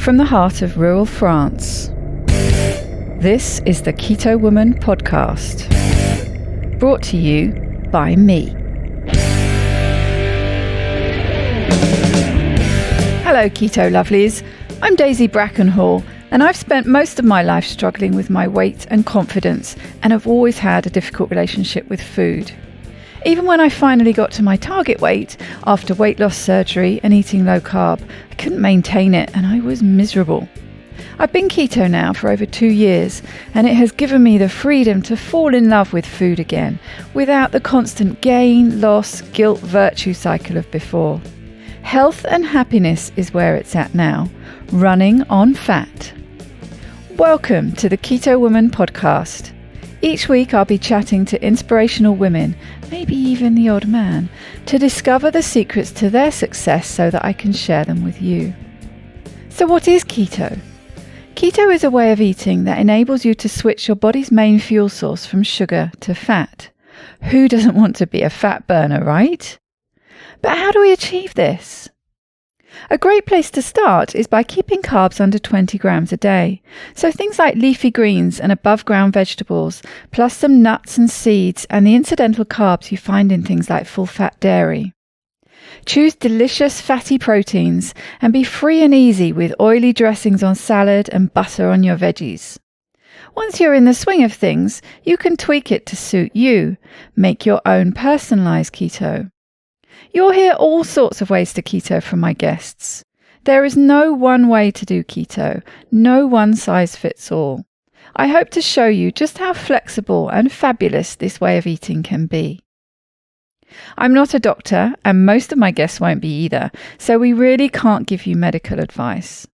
from the heart of rural France. This is the Keto Woman podcast, brought to you by me. Hello Keto lovelies, I'm Daisy Brackenhall, and I've spent most of my life struggling with my weight and confidence, and have always had a difficult relationship with food. Even when I finally got to my target weight, after weight loss surgery and eating low carb, I couldn't maintain it and I was miserable. I've been keto now for over 2 years, and it has given me the freedom to fall in love with food again, without the constant gain, loss, guilt, virtue cycle of before. Health and happiness is where it's at now, running on fat. Welcome to the Keto Woman podcast. Each week I'll be chatting to inspirational women, maybe even the odd man, to discover the secrets to their success so that I can share them with you. So what is keto? Keto is a way of eating that enables you to switch your body's main fuel source from sugar to fat. Who doesn't want to be a fat burner, right? But how do we achieve this? A great place to start is by keeping carbs under 20 grams a day. So things like leafy greens and above ground vegetables, plus some nuts and seeds and the incidental carbs you find in things like full fat dairy. Choose delicious fatty proteins and be free and easy with oily dressings on salad and butter on your veggies. Once you're in the swing of things, you can tweak it to suit you. Make your own personalized keto. You'll hear all sorts of ways to keto from my guests. There is no one way to do keto, no one size fits all. I hope to show you just how flexible and fabulous this way of eating can be. I'm not a doctor, and most of my guests won't be either, so we really can't give you medical advice.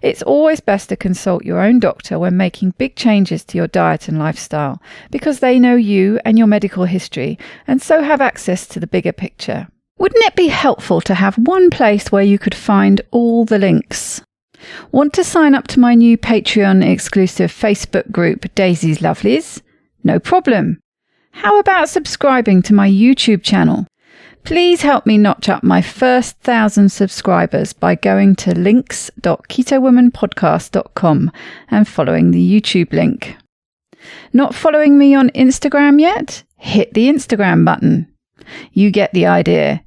It's always best to consult your own doctor when making big changes to your diet and lifestyle, because they know you and your medical history, and so have access to the bigger picture. Wouldn't it be helpful to have one place where you could find all the links? Want to sign up to my new Patreon exclusive Facebook group, Daisy's Lovelies? No problem. How about subscribing to my YouTube channel? Please help me notch up my first 1,000 subscribers by going to links.ketowomanpodcast.com and following the YouTube link. Not following me on Instagram yet? Hit the Instagram button. You get the idea.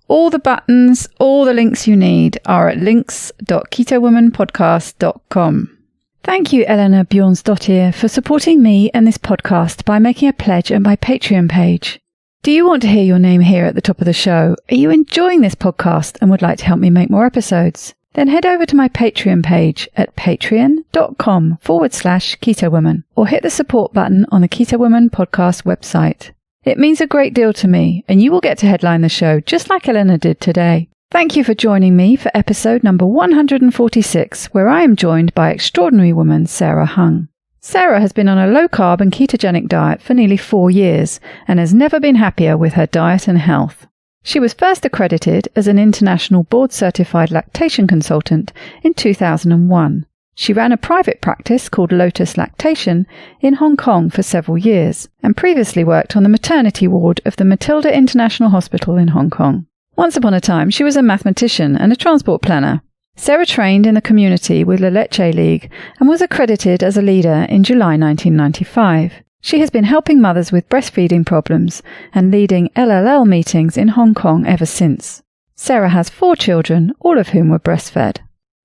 All the buttons, all the links you need are at links.ketowomanpodcast.com. Thank you, Eleanor Bjornsdottir, for supporting me and this podcast by making a pledge at my Patreon page. Do you want to hear your name here at the top of the show? Are you enjoying this podcast and would like to help me make more episodes? Then head over to my Patreon page at patreon.com/KetoWoman or hit the support button on the Keto Woman podcast website. It means a great deal to me, and you will get to headline the show just like Eleanor did today. Thank you for joining me for episode number 146, where I am joined by extraordinary woman Sarah Hung. Sarah has been on a low-carb and ketogenic diet for nearly 4 years and has never been happier with her diet and health. She was first accredited as an international board-certified lactation consultant in 2001. She ran a private practice called Lotus Lactation in Hong Kong for several years and previously worked on the maternity ward of the Matilda International Hospital in Hong Kong. Once upon a time, she was a mathematician and a transport planner. Sarah trained in the community with La Leche League and was accredited as a leader in July 1995. She has been helping mothers with breastfeeding problems and leading LLL meetings in Hong Kong ever since. Sarah has 4 children, all of whom were breastfed.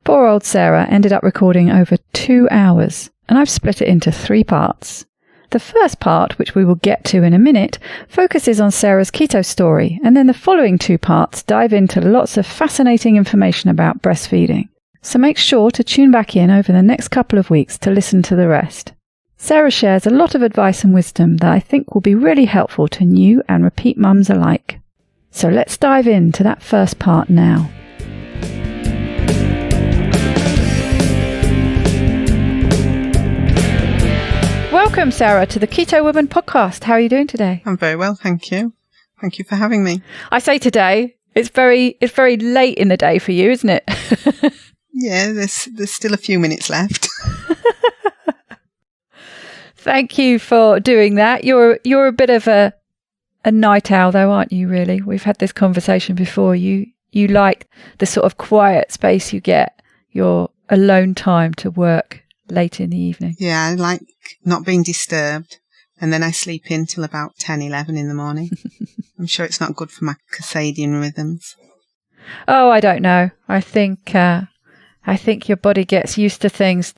Poor old Sarah ended up recording over 2 hours, and I've split it into 3 parts. The first part, which we will get to in a minute, focuses on Sarah's keto story, and then the following 2 parts dive into lots of fascinating information about breastfeeding. So make sure to tune back in over the next couple of weeks to listen to the rest. Sarah shares a lot of advice and wisdom that I think will be really helpful to new and repeat mums alike. So let's dive into that first part now. Welcome, Sarah, to the Keto Woman podcast. How are you doing today? I'm very well, thank you. Thank you for having me. I say today, it's very late in the day for you, isn't it? Yeah, there's still a few minutes left. Thank you for doing that. You're a bit of a night owl, though, aren't you? Really, we've had this conversation before. You like the sort of quiet space you get. You're alone time to work late in the evening. Yeah, I like not being disturbed. And then I sleep in till about 10, 11 in the morning. I'm sure it's not good for my circadian rhythms. Oh, I don't know. I think your body gets used to things.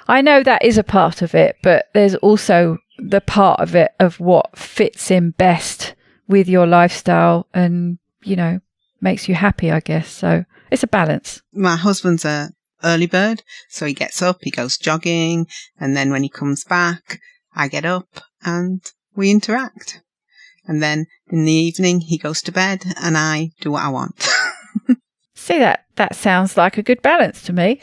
I know that is a part of it, but there's also the part of it of what fits in best with your lifestyle and, makes you happy, I guess. So it's a balance. My husband's a early bird, so he gets up, he goes jogging, and then when he comes back, I get up and we interact. And then in the evening, he goes to bed and I do what I want. See, that sounds like a good balance to me.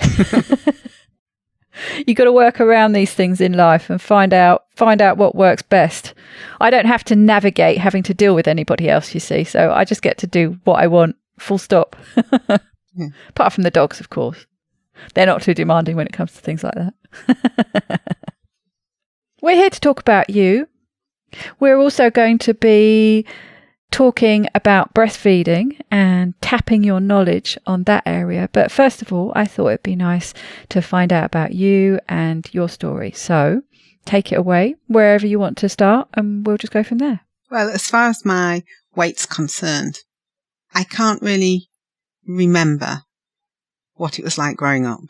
You got to work around these things in life and find out what works best. I don't have to navigate having to deal with anybody else, you see. So I just get to do what I want, full stop. Yeah. Apart from the dogs, of course. They're not too demanding when it comes to things like that. We're here to talk about you. We're also going to be talking about breastfeeding and tapping your knowledge on that area. But first of all, I thought it'd be nice to find out about you and your story. So take it away wherever you want to start and we'll just go from there. Well, as far as my weight's concerned, I can't really remember what it was like growing up.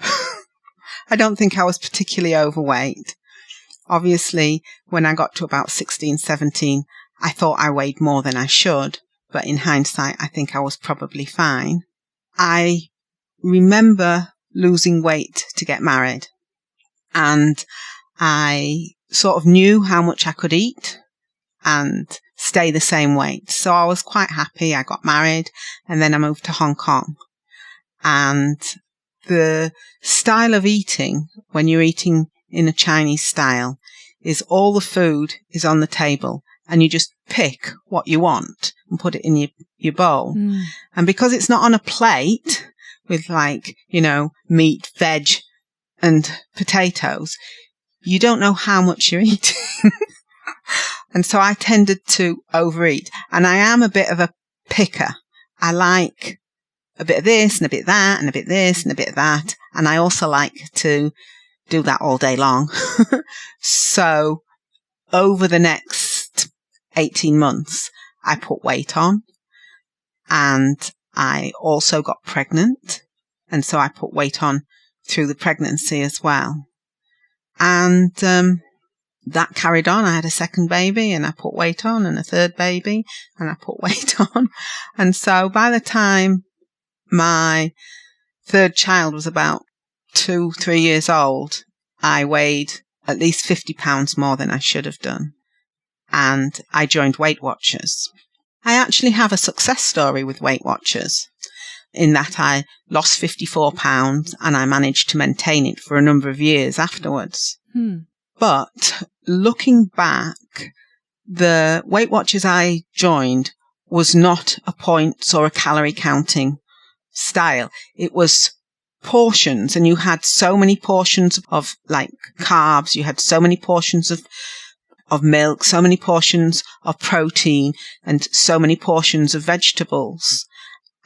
I don't think I was particularly overweight. Obviously, when I got to about 16, 17, I thought I weighed more than I should, but in hindsight, I think I was probably fine. I remember losing weight to get married, and I sort of knew how much I could eat and stay the same weight. So I was quite happy. I got married, and then I moved to Hong Kong. And the style of eating, when you're eating in a Chinese style, is all the food is on the table and you just pick what you want and put it in your bowl. Mm. And because it's not on a plate with meat, veg and potatoes, you don't know how much you're eating. And so I tended to overeat. And I am a bit of a picker. I like a bit of this and a bit of that and a bit of this and a bit of that. And I also like to do that all day long. So over the next 18 months, I put weight on and I also got pregnant. And so I put weight on through the pregnancy as well. And that carried on. I had a second baby and I put weight on, and a third baby and I put weight on. And so by the time my third child was about 2-3 years old, I weighed at least 50 pounds more than I should have done. And I joined Weight Watchers. I actually have a success story with Weight Watchers in that I lost 54 pounds and I managed to maintain it for a number of years afterwards. But looking back, the Weight Watchers I joined was not a points or a calorie counting style. It was portions, and you had so many portions of carbs, you had so many portions of milk, so many portions of protein, and so many portions of vegetables.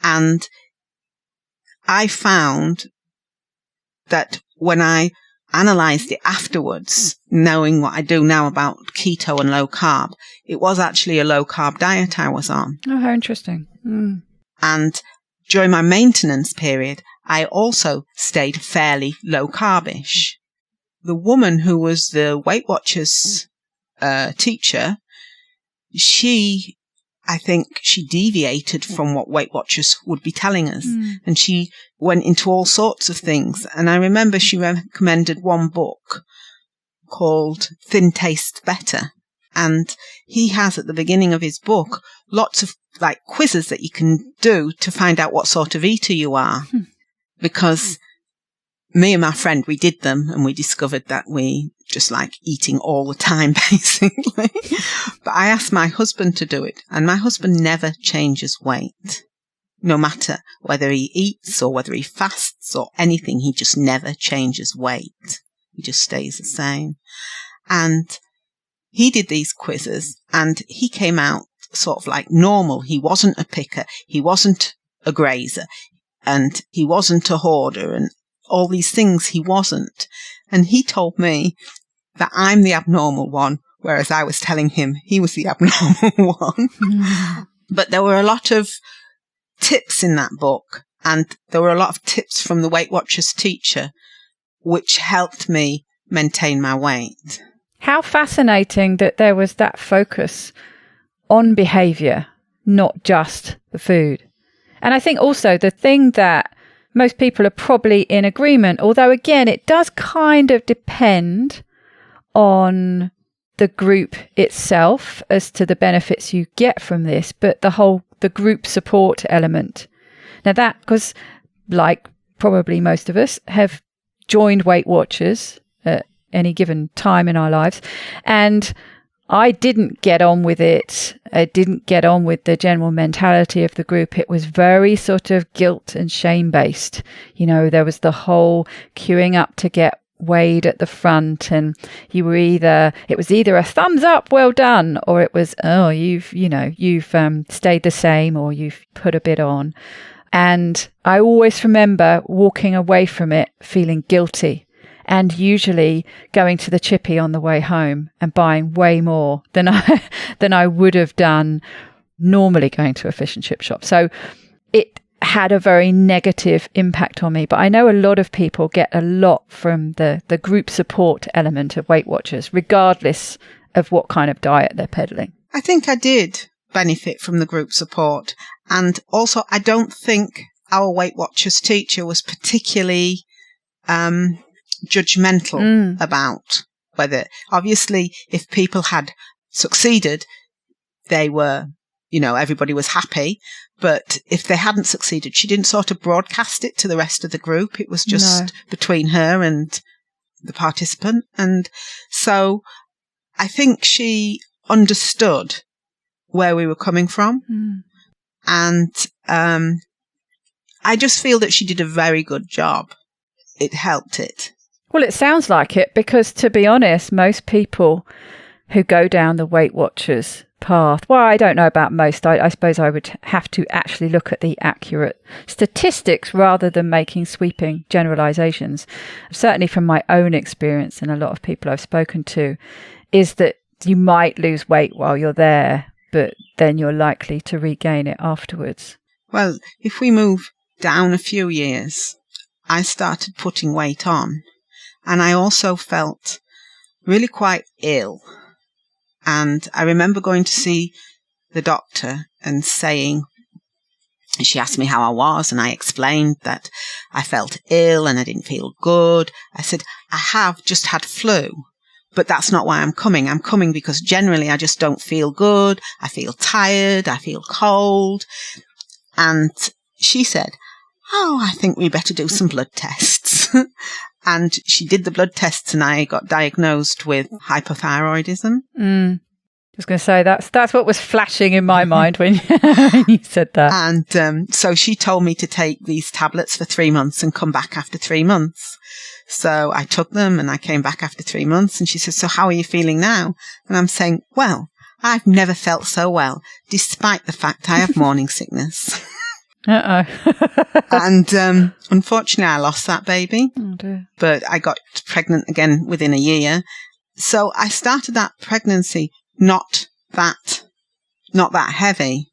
And I found that when I analysed it afterwards, knowing what I do now about keto and low carb, it was actually a low carb diet I was on. Oh, how interesting. Mm. And during my maintenance period, I also stayed fairly low carbish. The woman who was the Weight Watchers teacher, I think she deviated from what Weight Watchers would be telling us. And she went into all sorts of things. And I remember she recommended one book called Thin Tastes Better. And he has at the beginning of his book lots of quizzes that you can do to find out what sort of eater you are. Because me and my friend, we did them and we discovered that we just like eating all the time, basically. But I asked my husband to do it, and my husband never changes weight. No matter whether he eats or whether he fasts or anything, he just never changes weight. He just stays the same. And he did these quizzes and he came out sort of like normal. He wasn't a picker. He wasn't a grazer. And he wasn't a hoarder and all these things he wasn't. And he told me that I'm the abnormal one, whereas I was telling him he was the abnormal one. But there were a lot of tips in that book, and there were a lot of tips from the Weight Watchers teacher, which helped me maintain my weight. How fascinating that there was that focus on behaviour, not just the food. And I think also the thing that most people are probably in agreement, although again, it does kind of depend on the group itself as to the benefits you get from this, but the group support element. Now that, because like probably most of us have joined Weight Watchers at any given time in our lives, and I didn't get on with it. I didn't get on with the general mentality of the group. It was very sort of guilt and shame based. You know, there was the whole queuing up to get weighed at the front, and it was either a thumbs up, well done, or it was, oh, you've stayed the same, or you've put a bit on. And I always remember walking away from it feeling guilty, and usually going to the chippy on the way home and buying way more than I would have done normally going to a fish and chip shop. So it had a very negative impact on me. But I know a lot of people get a lot from the group support element of Weight Watchers, regardless of what kind of diet they're peddling. I think I did benefit from the group support. And also, I don't think our Weight Watchers teacher was particularly judgmental about whether, obviously, if people had succeeded, they were, everybody was happy. But if they hadn't succeeded, she didn't sort of broadcast it to the rest of the group. It was just between her and the participant. And so I think she understood where we were coming from. And I just feel that she did a very good job. It helped it. Well, it sounds like it, because to be honest, most people who go down the Weight Watchers path, well, I don't know about most. I suppose I would have to actually look at the accurate statistics rather than making sweeping generalizations. Certainly from my own experience, and a lot of people I've spoken to, is that you might lose weight while you're there, but then you're likely to regain it afterwards. Well, if we move down a few years, I started putting weight on, and I also felt really quite ill. And I remember going to see the doctor and saying, she asked me how I was, and I explained that I felt ill and I didn't feel good. I said, I have just had flu, but that's not why I'm coming. I'm coming because generally I just don't feel good. I feel tired. I feel cold. And she said, oh, I think we better do some blood tests. And she did the blood tests, and I got diagnosed with hypothyroidism. I was going to say, that's what was flashing in my mind when you said that. And so she told me to take these tablets for 3 months and come back after 3 months. So I took them, and I came back after 3 months, and she said, so how are you feeling now? And I'm saying, well, I've never felt so well, despite the fact I have morning sickness. And unfortunately, I lost that baby. Oh dear. But I got pregnant again within a year. So I started that pregnancy not that heavy,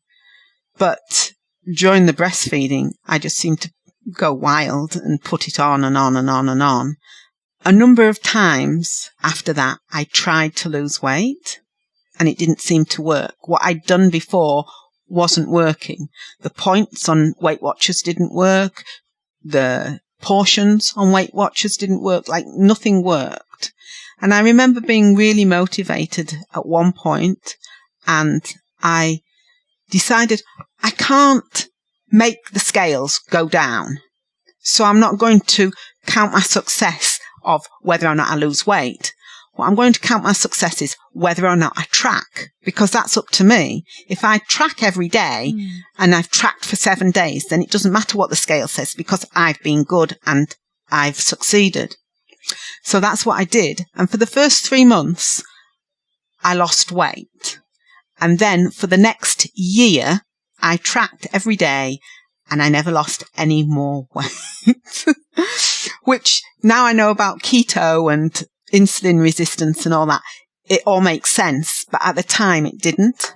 but during the breastfeeding, I just seemed to go wild and put it on and on and on and on. A number of times after that, I tried to lose weight, and it didn't seem to work. What I'd done before wasn't working. The points on Weight Watchers didn't work. The portions on Weight Watchers didn't work. Like, nothing worked. And I remember being really motivated at one point, and I decided I can't make the scales go down. So I'm not going to count my success of whether or not I lose weight. What I'm going to count my success is whether or not I track, because that's up to me. If I track every day and I've tracked for 7 days, then it doesn't matter what the scale says, because I've been good and I've succeeded. So that's what I did. And for the first 3 months, I lost weight. And then for the next year, I tracked every day, and I never lost any more weight. Which now I know about keto and insulin resistance and all that. It all makes sense. But at the time it didn't.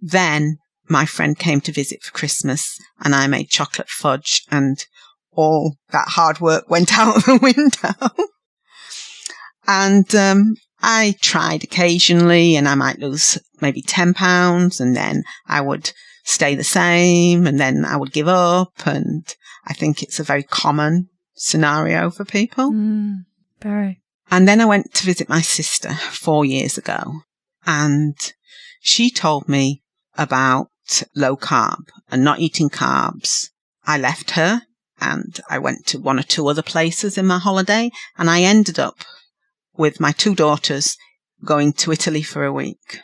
Then my friend came to visit for Christmas and I made chocolate fudge and all that hard work went out the window. And I tried occasionally and I might lose maybe 10 pounds and then I would stay the same and then I would give up. And I think it's a very common scenario for people. Very. And then I went to visit my sister 4 years ago and she told me about low carb and not eating carbs. I left her and I went to one or two other places in my holiday and I ended up with my 2 daughters going to Italy for a week.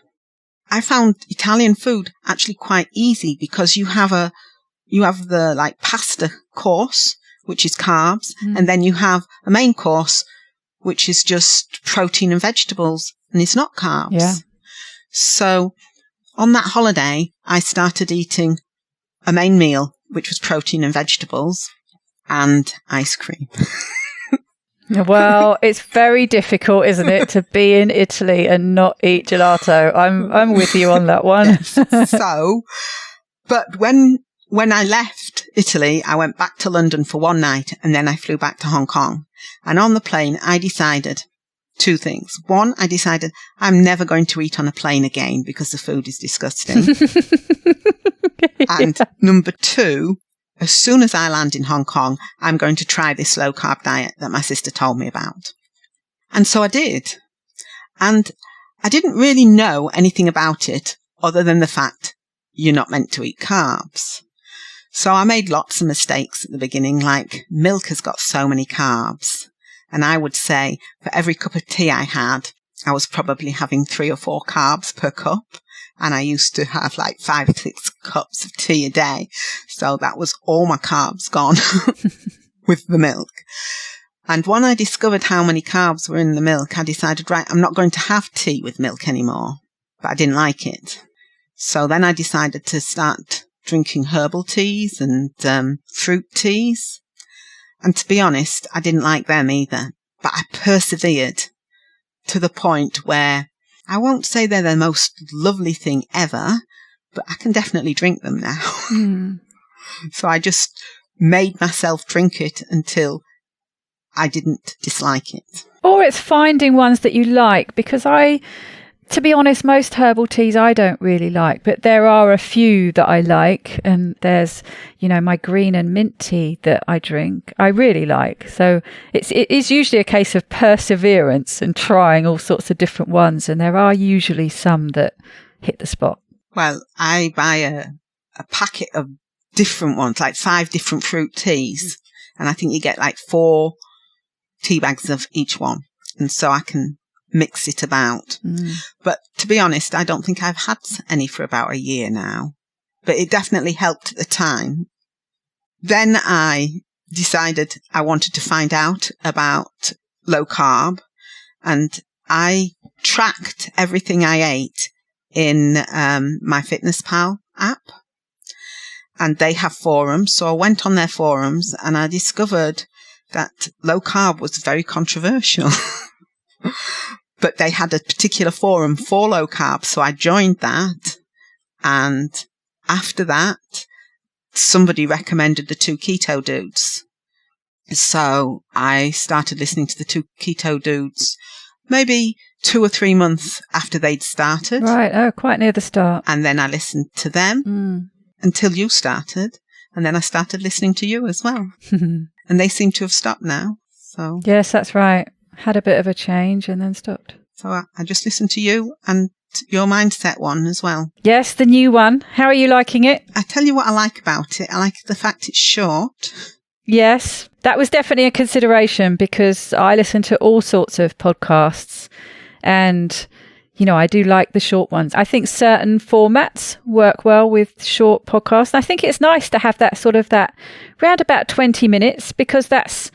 I found Italian food actually quite easy because you have the like pasta course, which is carbs, and then you have a main course, which is just protein and vegetables, and it's not carbs. Yeah. So on that holiday, I started eating a main meal, which was protein and vegetables and ice cream. Well, it's very difficult, isn't it, to be in Italy and not eat gelato. I'm with you on that one. Yes. So, but when I left Italy, I went back to London for one night and then I flew back to Hong Kong. And on the plane, I decided 2 things. One, I decided I'm never going to eat on a plane again because the food is disgusting. And number 2, as soon as I land in Hong Kong, I'm going to try this low carb diet that my sister told me about. And so I did. And I didn't really know anything about it other than the fact you're not meant to eat carbs. So I made lots of mistakes at the beginning, like milk has got so many carbs. And I would say for every cup of tea I had, I was probably having 3 or 4 carbs per cup. And I used to have like 5 or 6 cups of tea a day. So that was all my carbs gone with the milk. And when I discovered how many carbs were in the milk, I decided, right, I'm not going to have tea with milk anymore. But I didn't like it. So then I decided to start drinking herbal teas and fruit teas. And to be honest, I didn't like them either. But I persevered to the point where I won't say they're the most lovely thing ever, but I can definitely drink them now. So I just made myself drink it until I didn't dislike it. Or it's finding ones that you like, because to be honest, most herbal teas I don't really like, but there are a few that I like. And there's, my green and mint tea that I drink, I really like. So it is usually a case of perseverance and trying all sorts of different ones. And there are usually some that hit the spot. Well, I buy a packet of different ones, like 5 different fruit teas. And I think you get like 4 tea bags of each one. And so I can mix it about. But to be honest, I don't think I've had any for about a year now. But it definitely helped at the time. Then I decided I wanted to find out about low carb. And I tracked everything I ate in my FitnessPal app. And they have forums. So I went on their forums and I discovered that low carb was very controversial. But they had a particular forum for low carb, so I joined that. And after that, somebody recommended the 2 keto dudes. So I started listening to the 2 keto dudes maybe 2 or 3 months after they'd started. Right. Oh, quite near the start. And then I listened to them until you started. And then I started listening to you as well. And they seem to have stopped now. So yes, that's right. Had a bit of a change and then stopped. So I just listened to you and your mindset one as well. Yes, the new one. How are you liking it? I tell you what I like about it. I like the fact it's short. Yes, that was definitely a consideration because I listen to all sorts of podcasts and, I do like the short ones. I think certain formats work well with short podcasts. And I think it's nice to have that round about 20 minutes because that's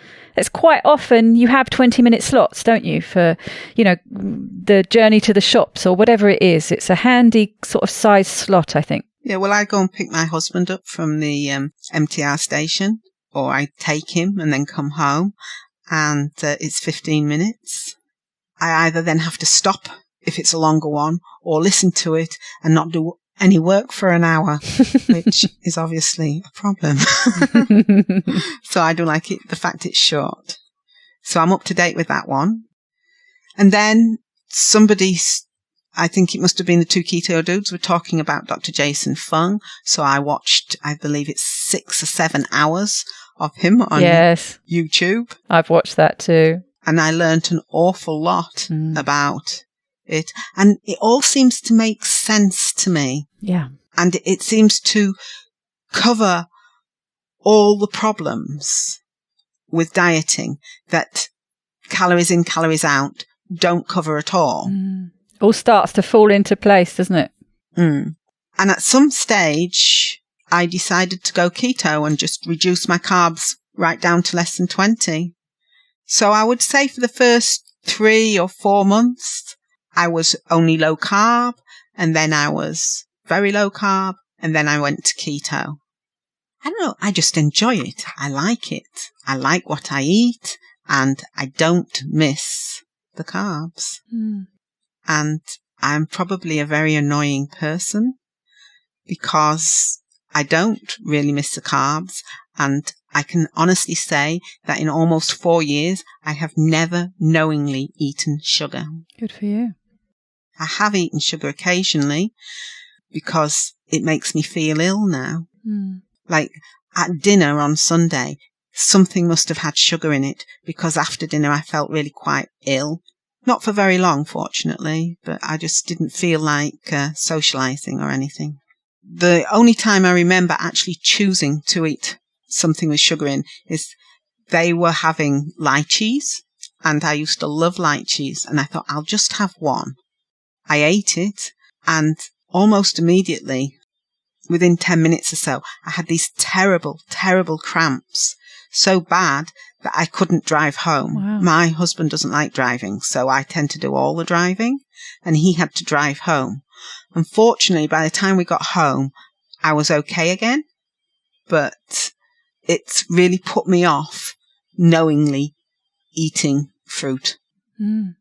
quite often you have 20-minute slots, don't you, for, the journey to the shops or whatever it is. It's a handy sort of size slot, I think. Yeah, well, I go and pick my husband up from the MTR station or I take him and then come home, and it's 15 minutes. I either then have to stop if it's a longer one, or listen to it and not do any work for an hour, which is obviously a problem. So I do like it, the fact it's short. So I'm up to date with that one. And then I think it must have been the two keto dudes, were talking about Dr. Jason Fung. So I watched, I believe it's 6 or 7 hours of him on YouTube. I've watched that too. And I learnt an awful lot about it. And it all seems to make sense to me. Yeah. And it seems to cover all the problems with dieting that calories in, calories out don't cover at all. All starts to fall into place, doesn't it? And at some stage, I decided to go keto and just reduce my carbs right down to less than 20. So I would say for the first 3 or 4 months, I was only low carb, and then I was very low carb, and then I went to keto. I don't know, I just enjoy it. I like it. I like what I eat, and I don't miss the carbs. And I'm probably a very annoying person because I don't really miss the carbs, and I can honestly say that in almost 4 years, I have never knowingly eaten sugar. Good for you. I have eaten sugar occasionally because it makes me feel ill now. Like at dinner on Sunday, something must have had sugar in it because after dinner I felt really quite ill. Not for very long, fortunately, but I just didn't feel like socializing or anything. The only time I remember actually choosing to eat something with sugar in is they were having lychees, and I used to love lychees, and I thought I'll just have one. I ate it, and almost immediately, within 10 minutes or so, I had these terrible, terrible cramps, so bad that I couldn't drive home. Wow. My husband doesn't like driving, so I tend to do all the driving, and he had to drive home. Unfortunately, by the time we got home, I was okay again, but it's really put me off knowingly eating fruit. And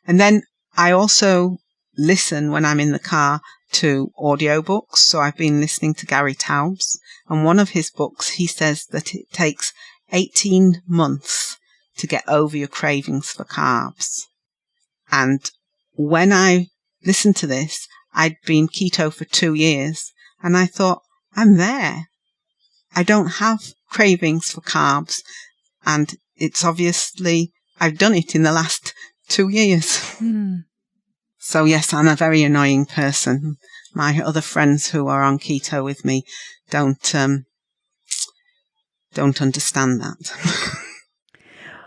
then I also listen when I'm in the car to audiobooks. So I've been listening to Gary Taubes, and one of his books, he says that it takes 18 months to get over your cravings for carbs. And when I listened to this, I'd been keto for 2 years, and I thought, I'm there. I don't have cravings for carbs, and it's obviously, I've done it in the last 2 years. So yes, I'm a very annoying person. My other friends who are on keto with me don't understand that.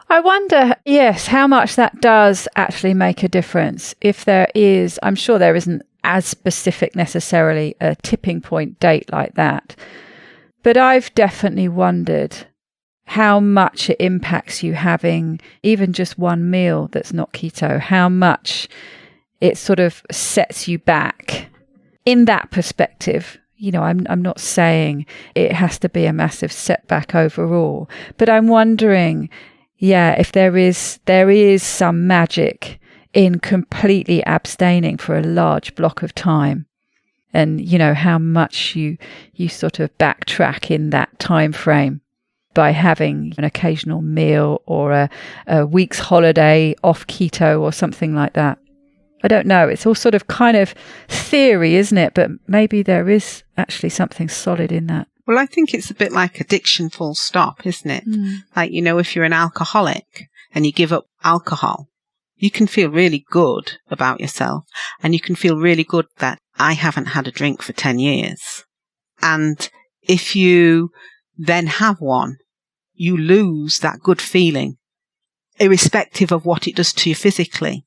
I wonder, yes, how much that does actually make a difference. If there is, I'm sure there isn't as specific necessarily a tipping point date like that. But I've definitely wondered how much it impacts you having even just one meal that's not keto, how much it sort of sets you back in that perspective. You know, I'm not saying it has to be a massive setback overall, but I'm wondering, if there is some magic in completely abstaining for a large block of time, and how much you sort of backtrack in that time frame by having an occasional meal or a week's holiday off keto or something like that. I don't know. It's all sort of kind of theory, isn't it? But maybe there is actually something solid in that. Well, I think it's a bit like addiction full stop, isn't it? Like, if you're an alcoholic and you give up alcohol, you can feel really good about yourself, and you can feel really good that I haven't had a drink for 10 years. And if you then have one, you lose that good feeling, irrespective of what it does to you physically.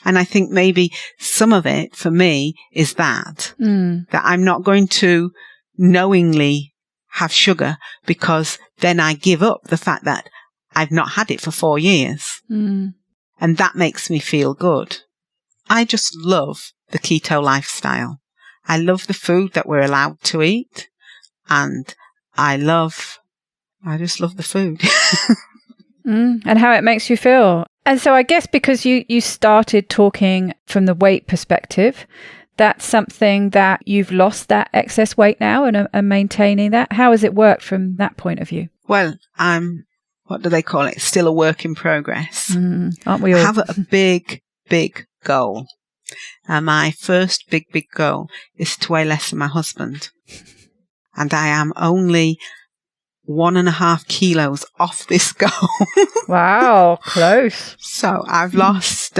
And I think maybe some of it for me is that I'm not going to knowingly have sugar, because then I give up the fact that I've not had it for 4 years. And that makes me feel good. I just love the keto lifestyle. I love the food that we're allowed to eat, and I love I just love the food. And how it makes you feel. And so I guess because you started talking from the weight perspective, that's something that you've lost that excess weight now and are maintaining that. How has it worked from that point of view? Well, I'm, what do they call it? Still a work in progress. Aren't we all? I have a big, big goal. And my first big, big goal is to weigh less than my husband. And I am only 1.5 kilos off this goal. Wow, close. So I've lost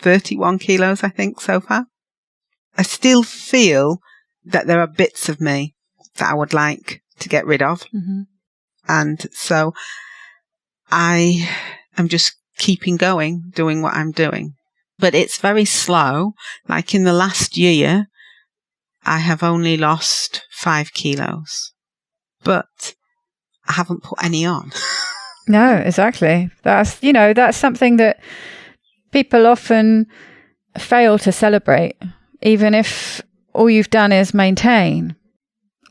31 kilos, I think, so far. I still feel that there are bits of me that I would like to get rid of. Mm-hmm. And so I am just keeping going, doing what I'm doing. But it's very slow. Like in the last year, I have only lost 5 kilos. But I haven't put any on. No, exactly. That's something that people often fail to celebrate, even if all you've done is maintain.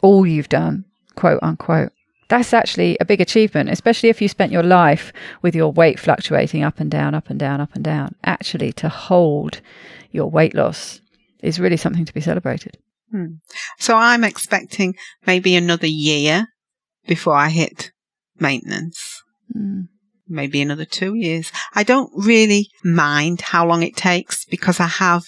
All you've done, quote unquote. That's actually a big achievement, especially if you spent your life with your weight fluctuating up and down, up and down, up and down. Actually, to hold your weight loss is really something to be celebrated. So I'm expecting maybe another year before I hit maintenance. Maybe another 2 years. I don't really mind how long it takes because I have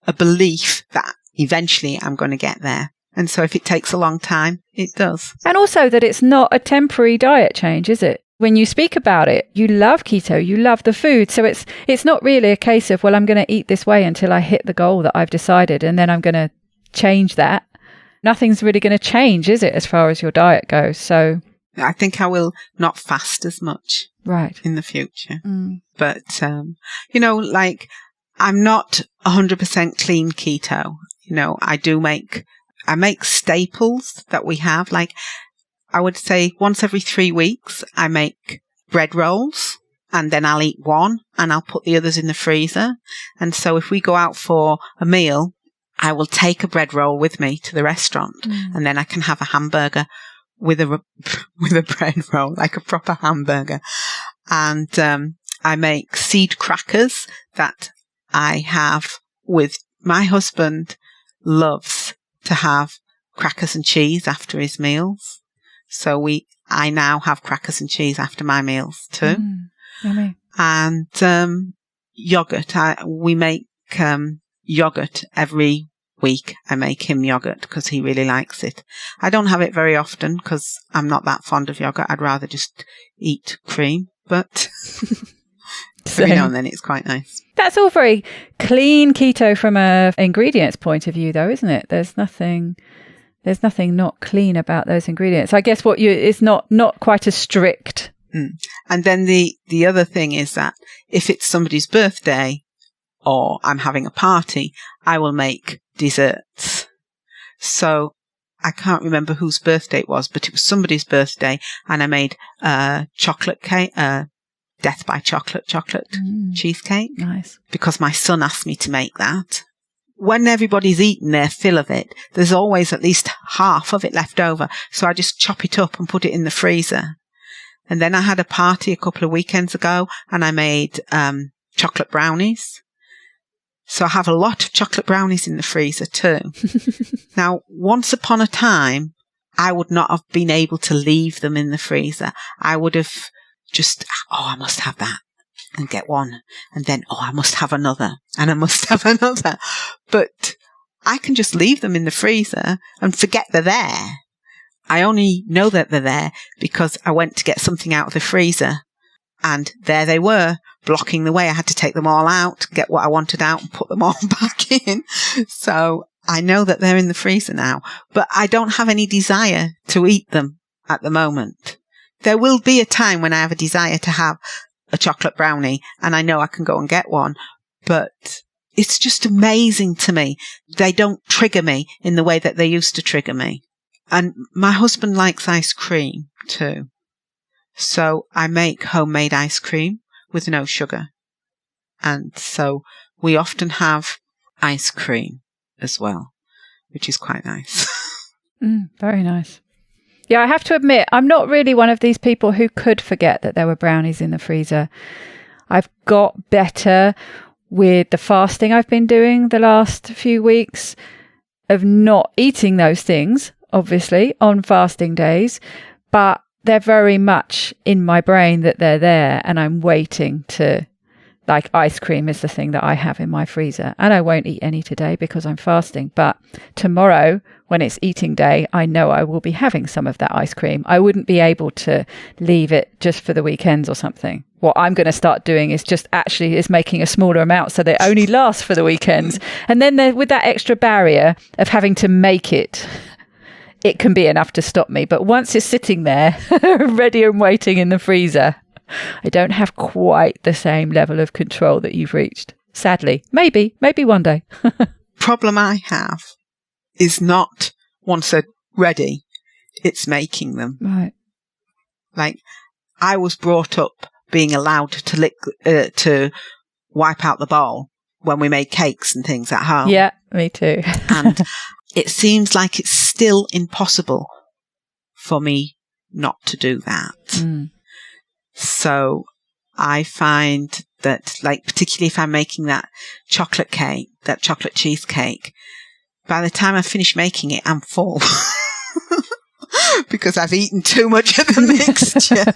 a belief that eventually I'm going to get there. And so if it takes a long time, it does. And also that it's not a temporary diet change, is it? When you speak about it, you love keto, you love the food. So it's not really a case of, well, I'm going to eat this way until I hit the goal that I've decided and then I'm going to change that. Nothing's really going to change, is it, as far as your diet goes? So I think I will not fast as much in the future. But, like I'm not 100% clean keto. I make staples that we have. Like I would say once every 3 weeks, I make bread rolls and then I'll eat one and I'll put the others in the freezer. And so if we go out for a meal, I will take a bread roll with me to the restaurant and then I can have a hamburger with a bread roll, like a proper hamburger. And I make seed crackers that I have with my husband loves to have crackers and cheese after his meals. So I now have crackers and cheese after my meals too. Yummy. And yogurt. We make yogurt every week. I make him yogurt because he really likes it. I don't have it very often because I'm not that fond of yogurt. I'd rather just eat cream, but every now and then it's quite nice. That's all very clean keto from a ingredients point of view though, isn't it? There's nothing not clean about those ingredients. I guess it's not quite as strict. And then the other thing is that if it's somebody's birthday or I'm having a party, I will make desserts. So I can't remember whose birthday it was, but it was somebody's birthday and I made chocolate cake, death by chocolate cheesecake. Nice. Because my son asked me to make that. When everybody's eaten their fill of it, there's always at least half of it left over. So I just chop it up and put it in the freezer. And then I had a party a couple of weekends ago and I made chocolate brownies. So I have a lot of chocolate brownies in the freezer too. Now, once upon a time, I would not have been able to leave them in the freezer. I would have just, I must have that and get one. And then, I must have another and I must have another. But I can just leave them in the freezer and forget they're there. I only know that they're there because I went to get something out of the freezer and there they were, blocking the way. I had to take them all out, get what I wanted out and put them all back in. So I know that they're in the freezer now, but I don't have any desire to eat them at the moment. There will be a time when I have a desire to have a chocolate brownie and I know I can go and get one, but it's just amazing to me. They don't trigger me in the way that they used to trigger me. And my husband likes ice cream too. So I make homemade ice cream with no sugar. And so we often have ice cream as well, which is quite nice. Very nice. Yeah, I have to admit, I'm not really one of these people who could forget that there were brownies in the freezer. I've got better with the fasting I've been doing the last few weeks, of not eating those things, obviously, on fasting days, but they're very much in my brain that they're there, and I'm waiting to, like, ice cream is the thing that I have in my freezer, and I won't eat any today because I'm fasting. But tomorrow, when it's eating day, I know I will be having some of that ice cream. I wouldn't be able to leave it just for the weekends or something. What I'm going to start doing is making a smaller amount so they only last for the weekends. And then with that extra barrier of having to make it, it can be enough to stop me. But once it's sitting there, ready and waiting in the freezer, I don't have quite the same level of control that you've reached. Sadly. Maybe one day. Problem I have is not once they're ready, it's making them. Right. Like, I was brought up being allowed to wipe out the bowl when we made cakes and things at home. Yeah, me too. And it seems like it's still impossible for me not to do that. Mm. So I find that, like, particularly if I'm making that chocolate cake, that chocolate cheesecake, by the time I finish making it, I'm full. Because I've eaten too much of the mixture.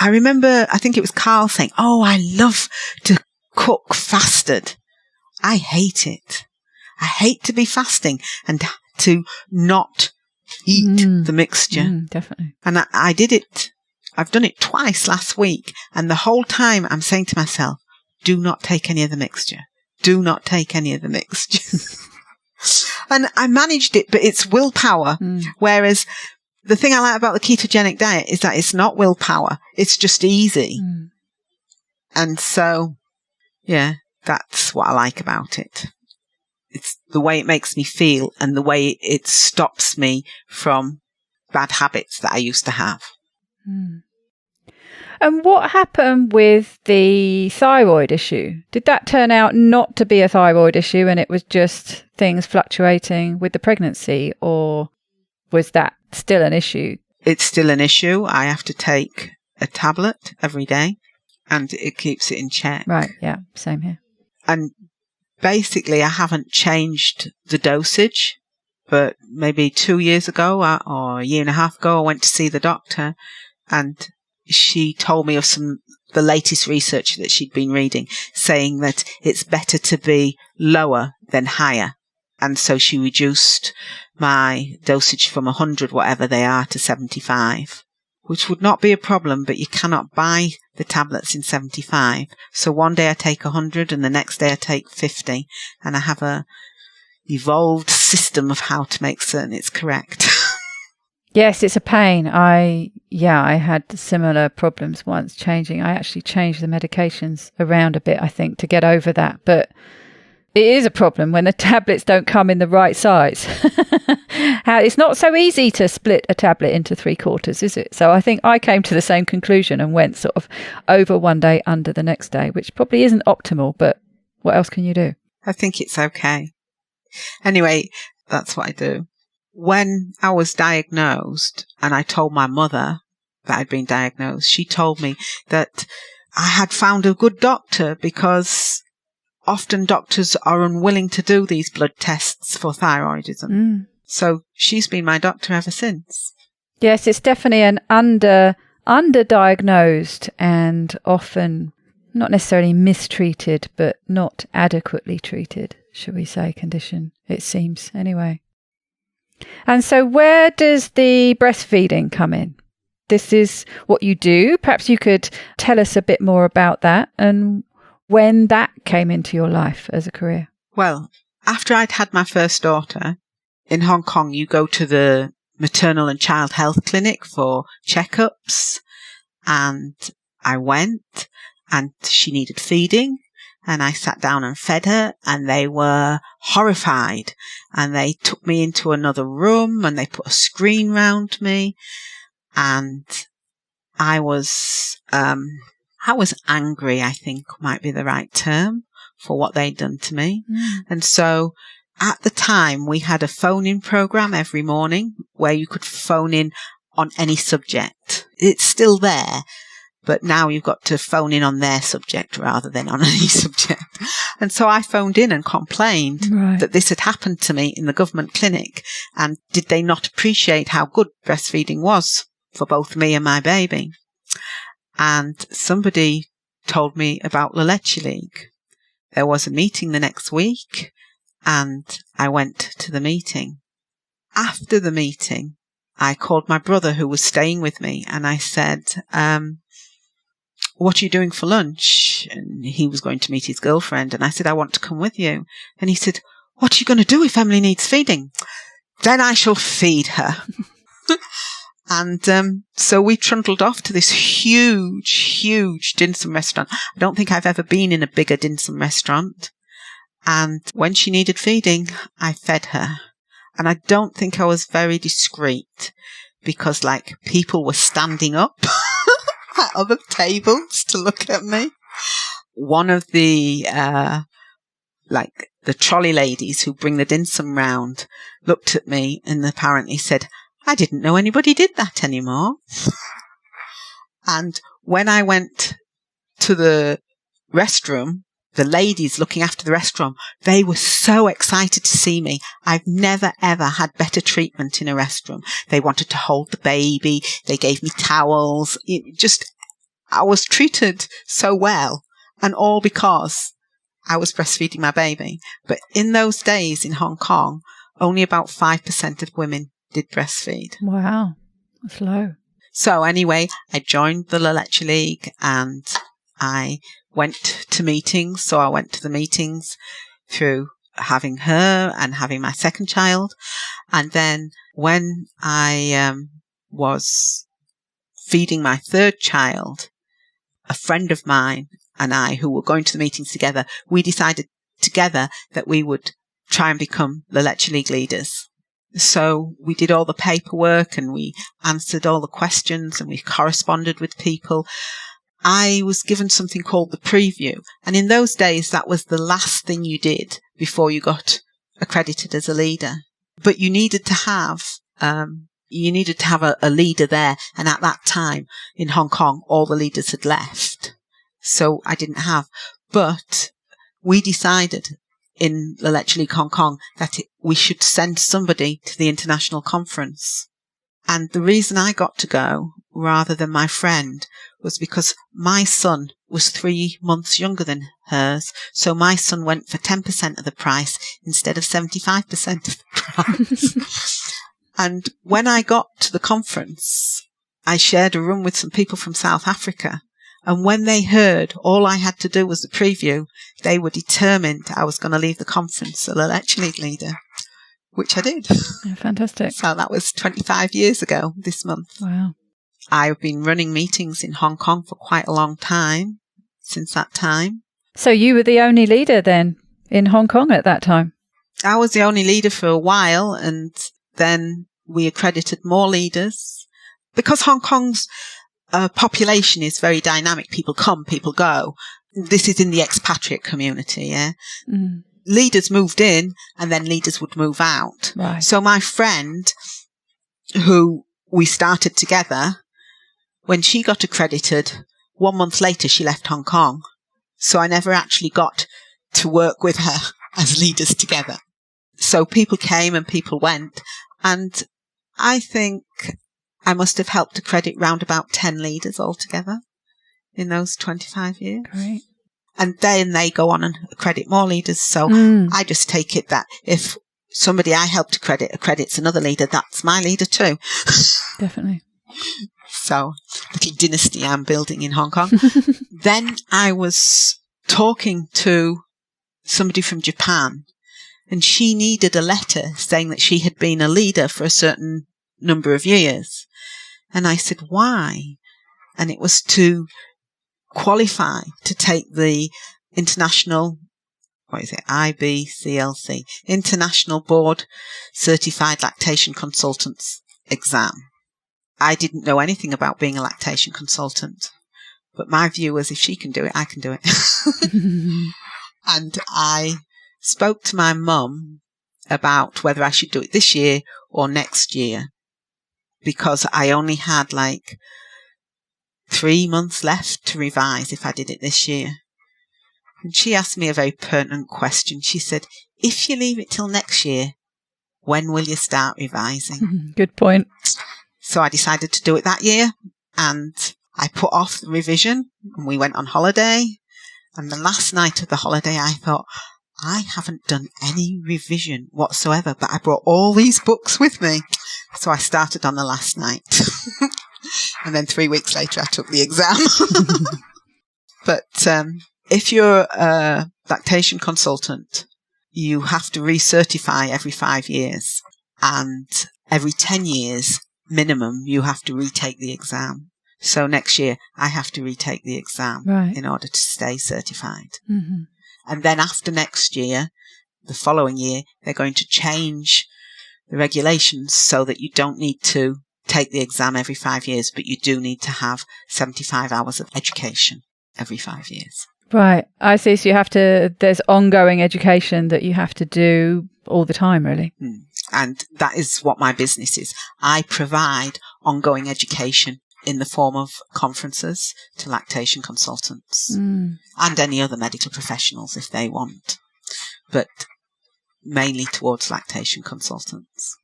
I remember, I think it was Carl saying, "Oh, I love to cook fasted." I hate it. I hate to be fasting and to not eat the mixture. Definitely. And I did it. I've done it twice last week. And the whole time I'm saying to myself, do not take any of the mixture. Do not take any of the mixture. And I managed it, but it's willpower. Whereas the thing I like about the ketogenic diet is that it's not willpower. It's just easy. And so, yeah, that's what I like about it. It's the way it makes me feel and the way it stops me from bad habits that I used to have. And what happened with the thyroid issue? Did that turn out not to be a thyroid issue and it was just things fluctuating with the pregnancy, or was that still an issue? It's still an issue. I have to take a tablet every day and it keeps it in check. Right, yeah, same here. And basically I haven't changed the dosage, but maybe 2 years ago or a year and a half ago, I went to see the doctor and she told me of the latest research that she'd been reading, saying that it's better to be lower than higher. And so she reduced my dosage from 100, whatever they are, to 75, which would not be a problem, but you cannot buy the tablets in 75. So one day I take 100 and the next day I take 50. And I have a evolved system of how to make certain it's correct. Yes, it's a pain. I had similar problems once changing. I actually changed the medications around a bit, I think, to get over that. But it is a problem when the tablets don't come in the right size. It's not so easy to split a tablet into 3/4, is it? So I think I came to the same conclusion and went sort of over one day, under the next day, which probably isn't optimal, but what else can you do? I think it's okay. Anyway, that's what I do. When I was diagnosed and I told my mother that I'd been diagnosed, she told me that I had found a good doctor, because often doctors are unwilling to do these blood tests for thyroidism. So she's been my doctor ever since. Yes, it's definitely an underdiagnosed and often not necessarily mistreated, but not adequately treated, shall we say, condition, it seems, anyway. And so where does the breastfeeding come in? This is what you do. Perhaps you could tell us a bit more about that and when that came into your life as a career. Well, after I'd had my first daughter, in Hong Kong, you go to the maternal and child health clinic for checkups. And I went, and she needed feeding. And I sat down and fed her, and they were horrified. And they took me into another room and they put a screen round me. And I was angry, I think might be the right term, for what they'd done to me. And so at the time, we had a phone-in program every morning where you could phone in on any subject. It's still there, but now you've got to phone in on their subject rather than on any subject. And so I phoned in and complained that this had happened to me in the government clinic, and did they not appreciate how good breastfeeding was for both me and my baby. And somebody told me about La Leche League. There was a meeting the next week, and I went to the meeting. After the meeting, I called my brother who was staying with me, and I said, what are you doing for lunch? And he was going to meet his girlfriend, and I said, I want to come with you. And he said, what are you going to do if Emily needs feeding? Then I shall feed her. And so we trundled off to this huge dim sum restaurant. I don't think I've ever been in a bigger dim sum restaurant. And when she needed feeding, I fed her. And I don't think I was very discreet, because people were standing up at other tables to look at me. One of the the trolley ladies who bring the dim sum round looked at me and apparently said, I didn't know anybody did that anymore. And when I went to the restroom, the ladies looking after the restroom, they were so excited to see me. I've never, ever had better treatment in a restroom. They wanted to hold the baby. They gave me towels. I was treated so well, and all because I was breastfeeding my baby. But in those days in Hong Kong, only about 5% of women did breastfeed. Wow, that's low. So anyway, I joined the La Leche League, and I went to meetings. So I went to the meetings through having her and having my second child. And then when I was feeding my third child, a friend of mine and I, who were going to the meetings together, we decided together that we would try and become La Leche League leaders. So we did all the paperwork, and we answered all the questions, and we corresponded with people. I was given something called the preview. And in those days, that was the last thing you did before you got accredited as a leader. But you needed to have a leader there. And at that time in Hong Kong, all the leaders had left. So I didn't have. But we decided in La Leche League Hong Kong that we should send somebody to the international conference. And the reason I got to go rather than my friend was because my son was 3 months younger than hers. So my son went for 10% of the price instead of 75% of the price. And when I got to the conference, I shared a room with some people from South Africa. And when they heard all I had to do was the preview, they were determined I was going to leave the conference a La Leche League leader, which I did. Yeah, fantastic. So that was 25 years ago this month. Wow. I've been running meetings in Hong Kong for quite a long time, since that time. So you were the only leader then in Hong Kong at that time? I was the only leader for a while, and then we accredited more leaders. Because Hong Kong's population is very dynamic. People come, people go. This is in the expatriate community, yeah? Mm. Leaders moved in, and then leaders would move out. Right. So my friend, who we started together, when she got accredited, 1 month later she left Hong Kong. So I never actually got to work with her as leaders together. So people came and people went. And I think I must have helped accredit round about 10 leaders altogether in those 25 years. Great. And then they go on and accredit more leaders. So I just take it that if somebody I helped accredit accredits another leader, that's my leader too. Definitely. So, little dynasty I'm building in Hong Kong. Then I was talking to somebody from Japan, and she needed a letter saying that she had been a leader for a certain number of years. And I said, why? And it was to qualify to take the international, IBCLC, International Board Certified Lactation Consultants exam. I didn't know anything about being a lactation consultant, but my view was if she can do it, I can do it. And I spoke to my mum about whether I should do it this year or next year, because I only had like 3 months left to revise if I did it this year. And she asked me a very pertinent question. She said, if you leave it till next year, when will you start revising? Good point. So I decided to do it that year, and I put off the revision, and we went on holiday. And the last night of the holiday, I thought, I haven't done any revision whatsoever, but I brought all these books with me. So I started on the last night. And then 3 weeks later, I took the exam. But if you're a lactation consultant, you have to recertify every 5 years. And every 10 years minimum, you have to retake the exam. So next year, I have to retake the exam in order to stay certified. Mm-hmm. And then after next year, the following year, they're going to change the regulations so that you don't need to take the exam every 5 years, but you do need to have 75 hours of education every 5 years. Right. I see. So there's ongoing education that you have to do all the time, really. And that is what my business is. I provide ongoing education in the form of conferences to lactation consultants and any other medical professionals if they want, but mainly towards lactation consultants.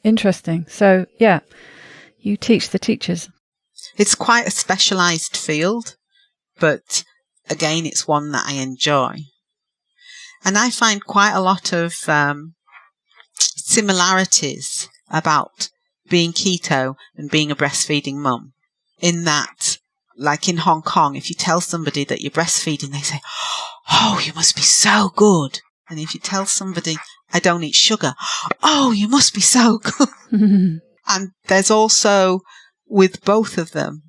Interesting. So, yeah, you teach the teachers. It's quite a specialised field, but again, it's one that I enjoy. And I find quite a lot of similarities about being keto and being a breastfeeding mum, in that, like in Hong Kong, if you tell somebody that you're breastfeeding, they say, oh, you must be so good. And if you tell somebody, I don't eat sugar, oh, you must be so good. And there's also, with both of them,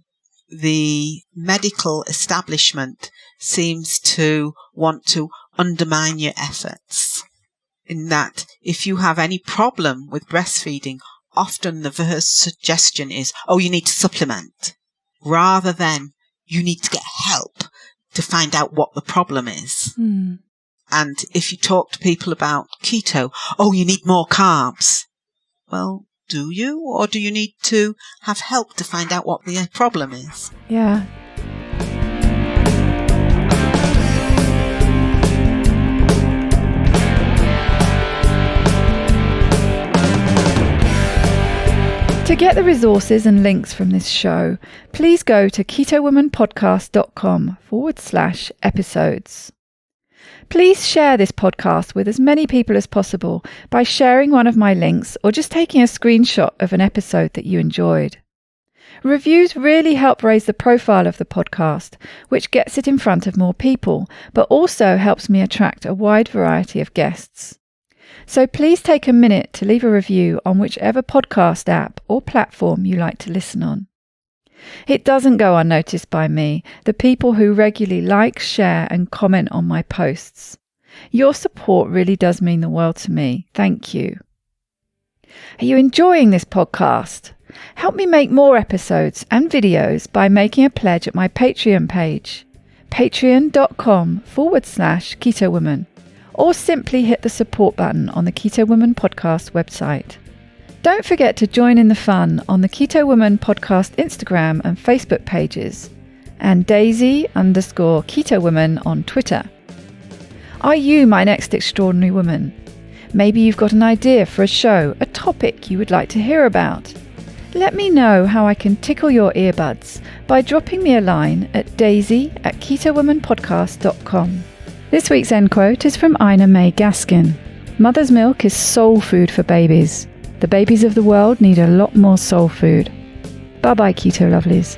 the medical establishment seems to want to undermine your efforts, in that if you have any problem with breastfeeding, often the first suggestion is, oh, you need to supplement, rather than you need to get help to find out what the problem is. And if you talk to people about keto, oh, you need more carbs. Well, do you? Or do you need to have help to find out what the problem is? Yeah. To get the resources and links from this show, please go to ketowomanpodcast.com/episodes. Please share this podcast with as many people as possible by sharing one of my links or just taking a screenshot of an episode that you enjoyed. Reviews really help raise the profile of the podcast, which gets it in front of more people, but also helps me attract a wide variety of guests. So please take a minute to leave a review on whichever podcast app or platform you like to listen on. It doesn't go unnoticed by me, the people who regularly like, share and comment on my posts. Your support really does mean the world to me. Thank you. Are you enjoying this podcast? Help me make more episodes and videos by making a pledge at my Patreon page, patreon.com/KetoWoman. Or simply hit the support button on the Keto Woman Podcast website. Don't forget to join in the fun on the Keto Woman Podcast Instagram and Facebook pages, and Daisy_Keto Woman on Twitter. Are you my next extraordinary woman? Maybe you've got an idea for a show, a topic you would like to hear about. Let me know how I can tickle your earbuds by dropping me a line at daisy@ketowomanpodcast.com. This week's end quote is from Ina May Gaskin. Mother's milk is soul food for babies. The babies of the world need a lot more soul food. Bye-bye, Keto Lovelies.